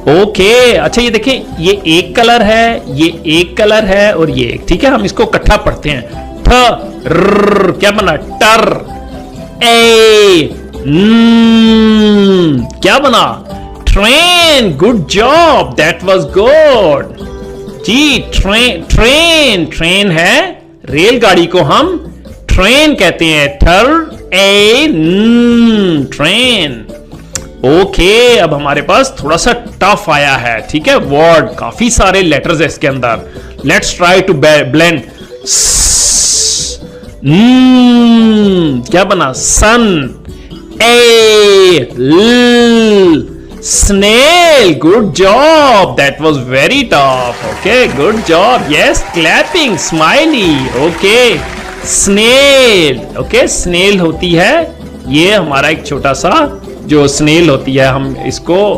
Okay अच्छा ये देखें, ये एक कलर है, ये एक कलर है और ये एक, ठीक है। हम इसको इकट्ठा पढ़ते हैं। ठ र, क्या बना? टर। ए क्या बना? Train. Good job, that was good जी। ट्रेन ट्रेन ट्रेन है, रेलगाड़ी को हम ट्रेन कहते हैं। ठर ए ट्रेन। ओके अब हमारे पास थोड़ा सा टफ आया है, ठीक है। वर्ड काफी सारे लेटर्स है इसके अंदर। Let's try to blend. क्या बना? Sun. A snail. Good job, that was very tough. Okay good job, yes clapping, smiley. Okay snail. Okay snail होती है, ये हमारा एक छोटा सा जो स्नेल होती है, हम इसको